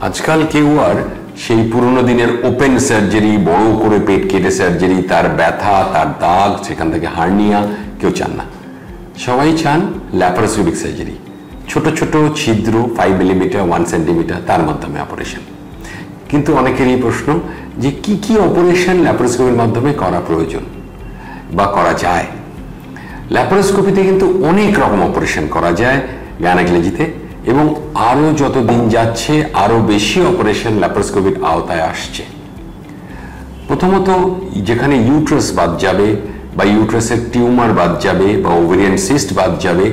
আজকাল কেউ আর সেই পুরনো দিনের ওপেন সার্জারি, বড় করে পেট কেটে সার্জারি, তার ব্যথা, তার দাগ, সেখান থেকে হার্নিয়া কেউ চান না। সবাই চান ল্যাপারোস্কোপিক সার্জারি, ছোট ছোট ছিদ্র 5 মিলিমিটার 1 সেন্টিমিটার, তার মাধ্যমে অপারেশন। কিন্তু অনেকেরই প্রশ্ন যে কি কি অপারেশন ল্যাপারোস্কোপির মাধ্যমে করা প্রয়োজন বা করা যায়। ল্যাপারোস্কোপিতে কিন্তু অনেক রকম অপারেশন করা যায় গাইনোকোলজিতে, এবং আরও যত দিন যাচ্ছে আরও বেশি অপারেশন ল্যাপারোস্কোপির আওতায় আসছে। প্রথমত, যেখানে ইউট্রাস বাদ যাবে বা ইউট্রাসের টিউমার বাদ যাবে বা ওভারিয়ান সিস্ট বাদ যাবে,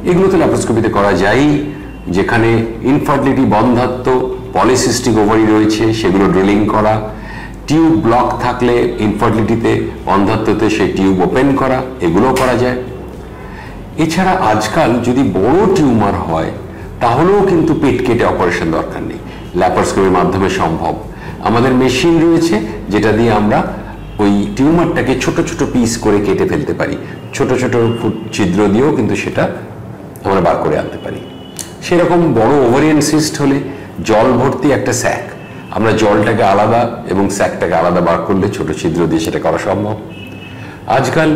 এগুলো তো ল্যাপারোস্কোপিতে করা যায়ই। যেখানে ইনফার্টিলিটি, বন্ধ্যাত্ব, পলিসিস্টিক ওভারি রয়েছে, সেগুলো ড্রিলিং করা, টিউব ব্লক থাকলে ইনফার্টিলিটিতে, বন্ধ্যাত্বতে সেই টিউব ওপেন করা, এগুলোও করা যায়। এছাড়া আজকাল যদি বড় টিউমার হয় তাহলেও কিন্তু পেট কেটে অপারেশন দরকার নেই, ল্যাপারোস্কোপির মাধ্যমে সম্ভব। আমাদের মেশিন রয়েছে যেটা দিয়ে আমরা ওই টিউমারটাকে ছোট ছোট পিস করে কেটে ফেলতে পারি, ছোট ছোট ছিদ্র দিয়েও কিন্তু সেটা আমরা বার করে আনতে পারি। সেরকম বড় ওভারিয়ান সিস্ট হলে জল ভর্তি একটা স্যাক, আমরা জলটাকে আলাদা এবং স্যাকটাকে আলাদা বার করলে ছোট ছিদ্র দিয়ে সেটা করা সম্ভব। আজকাল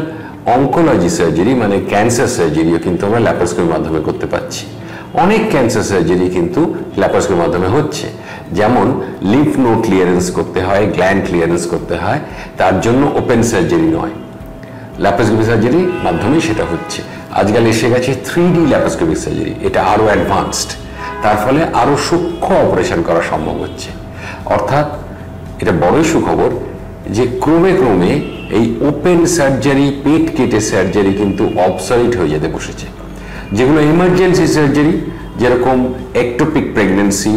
অঙ্কোলজি সার্জারি মানে ক্যান্সার সার্জারিও কিন্তু আমরা ল্যাপারোস্কোপির মাধ্যমে করতে পারছি। অনেক ক্যান্সার সার্জারি কিন্তু ল্যাপারোস্কোপির মাধ্যমে হচ্ছে। যেমন লিম্ফ নোড ক্লিয়ারেন্স করতে হয়, গ্ল্যান্ড ক্লিয়ারেন্স করতে হয়, তার জন্য ওপেন সার্জারি নয়, ল্যাপারোস্কোপিক সার্জারির মাধ্যমে সেটা হচ্ছে। আজকাল এসে গেছে 3D ল্যাপারোস্কোপিক সার্জারি, এটা আরও অ্যাডভান্সড, তার ফলে আরও সূক্ষ্ম অপারেশন করা সম্ভব হচ্ছে। অর্থাৎ এটা বড়ই সুখবর যে ক্রমে ক্রমে এই ওপেন সার্জারি, পেট কেটে সার্জারি কিন্তু অবসলিট হয়ে যেতে বসেছে। যেগুলো ইমার্জেন্সি সার্জারি, যেরকম একটোপিক প্রেগনেন্সি,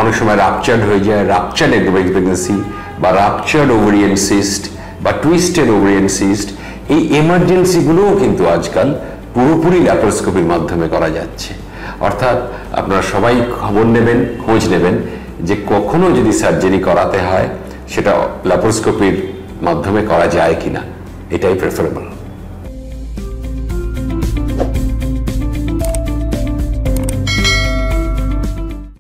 অনেক সময় রাপচার্ড হয়ে যায়, রাপচার্ড একটোপিক প্রেগনেন্সি বা রাপচার্ড ওভারিয়ান সিস্ট বা টুইস্টেড ওভারিয়ান সিস্ট, এই এমার্জেন্সিগুলোও কিন্তু আজকাল পুরোপুরি ল্যাপারোস্কোপির মাধ্যমে করা যাচ্ছে। অর্থাৎ আপনারা সবাই খবর নেবেন, খোঁজ নেবেন যে কখনো যদি সার্জারি করাতে হয় সেটা ল্যাপারোস্কোপির মাধ্যমে করা যায় কিনা, এটাই প্রেফারেবল।